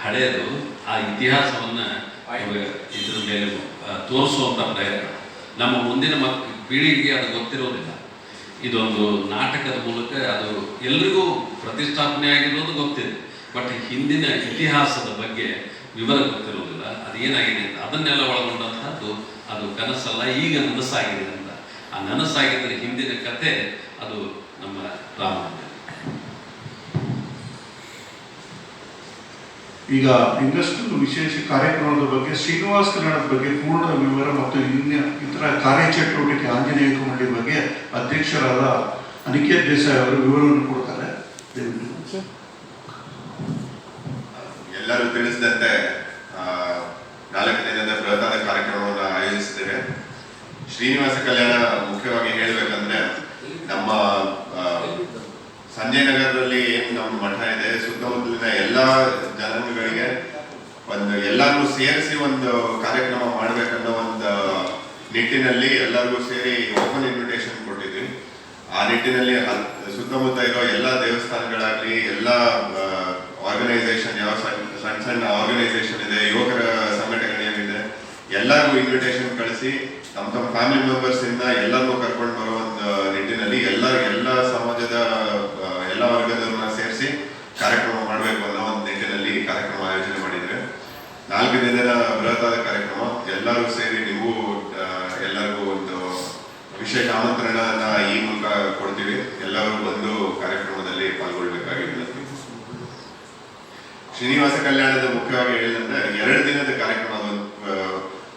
ಹಳೆಯದು ಆ ಇತಿಹಾಸವನ್ನು ಇದ್ರ ಮೇಲೆ ತೋರಿಸುವಂಥ ಪ್ರಯತ್ನ. ನಮ್ಮ ಮುಂದಿನ ಪೀಳಿಗೆಗೆ ಅದು ಗೊತ್ತಿರೋದಿಲ್ಲ. ಇದೊಂದು ನಾಟಕದ ಮೂಲಕ ಅದು ಎಲ್ರಿಗೂ ಪ್ರತಿಷ್ಠಾಪನೆ ಆಗಿರೋದು ಗೊತ್ತಿದೆ, ಬಟ್ ಹಿಂದಿನ ಇತಿಹಾಸದ ಬಗ್ಗೆ ವಿವರ ಗೊತ್ತಿರೋದಿಲ್ಲ. ಅದೇನಾಗಿದೆ ಅಂತ ಅದನ್ನೆಲ್ಲ ಒಳಗೊಂಡಂಥದ್ದು ಅದು ಕನಸಲ್ಲ, ಈಗ ನನಸಾಗಿದೆ ಅಂತ. ಆ ನನಸಾಗಿದ್ದರೆ ಹಿಂದಿನ ಕತೆ ಅದು ನಮ್ಮ ರಾಮಾಯಣ. ಈಗ ಇನ್ನಷ್ಟು ವಿಶೇಷ ಕಾರ್ಯಕ್ರಮದ ಬಗ್ಗೆ, ಶ್ರೀನಿವಾಸ ಕಲ್ಯಾಣದ ಬಗ್ಗೆ ಪೂರ್ಣ ವಿವರ ಮತ್ತು ಇತರ ಕಾರ್ಯಚಟುವಟಿಕೆ ಆಂಜನೇಯ ಕಮಿಟಿ ಬಗ್ಗೆ ಅಧ್ಯಕ್ಷರಾದ ಅನಿಕೇತ್ ದೇಸಾಯಿ ಅವರು ವಿವರವನ್ನು ಕೊಡ್ತಾರೆ. ಎಲ್ಲರೂ ತಿಳಿಸಿದಂತೆ 4 ದಿನದ ಬೃಹತ್ತಾದ ಕಾರ್ಯಕ್ರಮವನ್ನು ಆಯೋಜಿಸಿದ್ದೇವೆ. ಶ್ರೀನಿವಾಸ ಕಲ್ಯಾಣ ಮುಖ್ಯವಾಗಿ ಹೇಳಬೇಕಂದ್ರೆ ನಮ್ಮ ಸಂಜಯ್ ನಗರದಲ್ಲಿ ಏನು ನಮ್ಮ ಮಠ ಇದೆ, ಸುತ್ತಮುತ್ತಲಿನ ಎಲ್ಲ ಜನಾಂಗಗಳಿಗೆ ಎಲ್ಲರಿಗೂ ಸೇರಿಸಿ ಒಂದು ಕಾರ್ಯಕ್ರಮ ಮಾಡಬೇಕನ್ನೋ ಒಂದು ನಿಟ್ಟಿನಲ್ಲಿ ಎಲ್ಲರಿಗೂ ಸೇರಿ ಓಪನ್ ಇನ್ವಿಟೇಷನ್ ಕೊಟ್ಟಿದ್ವಿ. ಆ ನಿಟ್ಟಿನಲ್ಲಿ ಸುತ್ತಮುತ್ತ ಇರೋ ಎಲ್ಲ ದೇವಸ್ಥಾನಗಳಾಗಲಿ, ಎಲ್ಲ ಆರ್ಗನೈಸೇಷನ್, ಯಾವ ಸಣ್ಣ ಸಣ್ಣ ಆರ್ಗನೈಸೇಷನ್ ಇದೆ, ಯುವಕರ ಸಂಘಟನೆ ಏನಿದೆ, ಎಲ್ಲರಿಗೂ ಇನ್ವಿಟೇಷನ್ ಕಳಿಸಿ ತಮ್ಮ ಫ್ಯಾಮಿಲಿ ಮೆಂಬರ್ಸ್ ಇಂದ ಎಲ್ಲರಿಗೂ ಕರ್ಕೊಂಡು ಬರೋ ಒಂದು ನಿಟ್ಟಿನಲ್ಲಿ ಎಲ್ಲ ಸಮಾಜದ ಎಲ್ಲ ವರ್ಗದವ್ರನ್ನ ಸೇರಿಸಿ ಕಾರ್ಯಕ್ರಮ ಮಾಡಬೇಕು ಅನ್ನೋ ಒಂದು ನಿಟ್ಟಿನಲ್ಲಿ ಕಾರ್ಯಕ್ರಮ ಆಯೋಜನೆ ಮಾಡಿದ್ರೆ 4 ದಿನದ ಬೃಹತ್ತಾದ ಕಾರ್ಯಕ್ರಮ. ಎಲ್ಲರೂ ಸೇರಿ ನೀವು ಎಲ್ಲರಿಗೂ ಒಂದು ವಿಶೇಷ ಆಮಂತ್ರಣನ ಈ ಮೂಲಕ ಕೊಡ್ತೀವಿ. ಎಲ್ಲರೂ ಬಂದು ಕಾರ್ಯಕ್ರಮದಲ್ಲಿ ಪಾಲ್ಗೊಳ್ಬೇಕಾಗಿ ವಿನಂತಿ. ಶ್ರೀನಿವಾಸ ಕಲ್ಯಾಣದ ಮುಖ್ಯವಾಗಿ ಹೇಳಿದಂದ್ರೆ 2 ದಿನದ ಕಾರ್ಯಕ್ರಮ.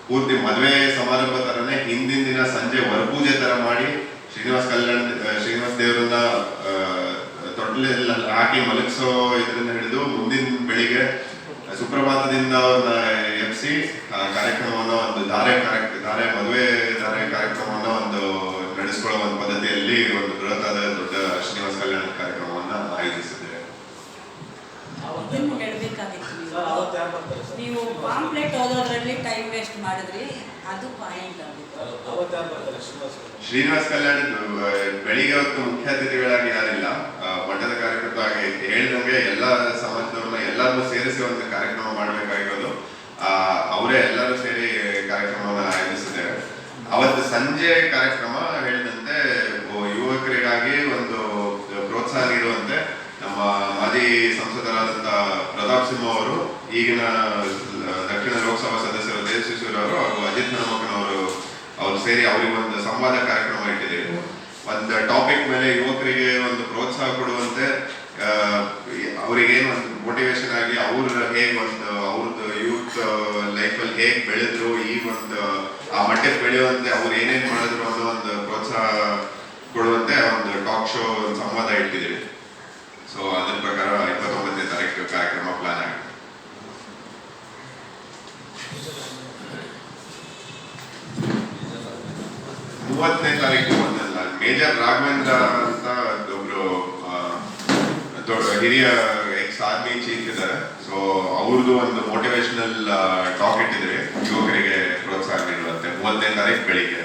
ಪೂರ್ತಿ ಮದುವೆ ಸಮಾರಂಭ ತರನೇ ಹಿಂದಿನ ದಿನ ಸಂಜೆ ವರಪೂಜೆ ತರ ಮಾಡಿ ಶ್ರೀನಿವಾಸ ದೇವರನ್ನ ತೊಟ್ಲೆಲ್ಲ ಹಾಕಿ ಮಲಗಿಸೋ ಇದರಿಂದ ಹಿಡಿದು ಮುಂದಿನ ಬೆಳಿಗ್ಗೆ ಸುಪ್ರಭಾತದಿಂದ ಅವ್ರನ್ನ ಎಬ್ಸಿ ಕಾರ್ಯಕ್ರಮವನ್ನು ಒಂದು ಮದುವೆ ಧಾರೆ ಕಾರ್ಯಕ್ರಮವನ್ನು ಒಂದು ನಡೆಸ್ಕೊಳ್ಳೋ ಒಂದು ಪದ್ಧತಿಯಲ್ಲಿ ಒಂದು ಬೃಹತ್ತಾದ ದೊಡ್ಡ ಶ್ರೀನಿವಾಸ ಕಲ್ಯಾಣ ಕಾರ್ಯಕ್ರಮವನ್ನ ಆಯೋಜಿಸಿದ್ದೇವೆ. ನೀವು ಪಾಂಪ್ಲೆಟ್ ಓದೋದ್ರಲ್ಲಿ ಟೈಮ್ ವೇಸ್ಟ್ ಮಾಡಿದ್ರಿ, ಅದು ಪಾಯಿಂಟ್ ಶ್ರೀನಿವಾಸ ಕಲ್ಯಾಣ ಬೆಳಿಗ್ಗೆ ಹೊತ್ತು ಮುಖ್ಯ ಅತಿಥಿಗಳಾಗಿ ಯಾರಿಲ್ಲ. ಮಠದ ಕಾರ್ಯಕ್ರಮ ಹೇಳಿದಂಗೆ ಎಲ್ಲ ಸಮಾಜದವ್ರನ್ನ ಎಲ್ಲರನ್ನೂ ಸೇರಿಸಿ ಒಂದು ಕಾರ್ಯಕ್ರಮ ಮಾಡಬೇಕಾಗಿರೋದು. ಅವರೇ ಎಲ್ಲರೂ ಸೇರಿ ಕಾರ್ಯಕ್ರಮವನ್ನು ಆಯೋಜಿಸಿದ್ದೇವೆ. ಅವತ್ತು ಸಂಜೆ ಕಾರ್ಯಕ್ರಮ ಹೇಳಿದಂತೆ ಯುವಕರಿಗಾಗಿ ಒಂದು ಪ್ರೋತ್ಸಾಹ ನೀಡುವಂತೆ ನಮ್ಮ ಮಾಜಿ ಸಂಸದರಾದಂಥ ಪ್ರತಾಪ್ ಸಿಂಹ ಅವರು, ಈಗಿನ ದಕ್ಷಿಣ ಲೋಕಸಭಾ ಸದಸ್ಯರು ದೇವಶಿಶೂರ್ ಅವರು ಹಾಗೂ ಅಜಿತ್ ಹನುಮಕ್ಕನವರು ಅವರು ಸೇರಿ ಅವರಿಗೆ ಒಂದು ಸಂವಾದ ಕಾರ್ಯಕ್ರಮ ಇಟ್ಟಿದ್ದೀವಿ. ಒಂದು ಟಾಪಿಕ್ ಮೇಲೆ ಯುವಕರಿಗೆ ಒಂದು ಪ್ರೋತ್ಸಾಹ ಕೊಡುವಂತೆ, ಅವರಿಗೇನು ಒಂದು ಮೋಟಿವೇಶನ್ ಆಗಿ ಅವ್ರದ್ದು ಯೂತ್ ಲೈಫಲ್ಲಿ ಹೇಗೆ ಬೆಳೆದ್ರು, ಈ ಒಂದು ಆ ಮಟ್ಟಕ್ಕೆ ಬೆಳೆಯುವಂತೆ ಅವ್ರು ಏನೇನು ಮಾಡಿದ್ರು ಅನ್ನೋ ಒಂದು ಪ್ರೋತ್ಸಾಹ ಕೊಡುವಂತೆ ಒಂದು ಟಾಕ್ ಶೋ ಸಂವಾದ ಇಟ್ಟಿದ್ದೀವಿ. ಸೊ ಅದ್ರ ಪ್ರಕಾರ 29ನೇ ತಾರೀಕು ಕಾರ್ಯಕ್ರಮ ಪ್ಲಾನ್ ಆಗಿದೆ. 30ನೇ ತಾರೀಕು ಮೇಜರ್ ರಾಘವೇಂದ್ರ ಅಂತ ಒಬ್ರು ಹಿರಿಯ ಎಕ್ಸ್ ಆರ್ಮಿ ಚೀಫ್ ಇದ್ದಾರೆ. ಸೊ ಅವ್ರದ್ದು ಒಂದು ಮೋಟಿವೇಶನಲ್ ಟಾಕ್ ಇಟ್ಟಿದ್ರೆ ಯುವಕರಿಗೆ ಪ್ರೋತ್ಸಾಹ ನೀಡುವಂತೆ 30ನೇ ತಾರೀಕು ಬೆಳಿಗ್ಗೆ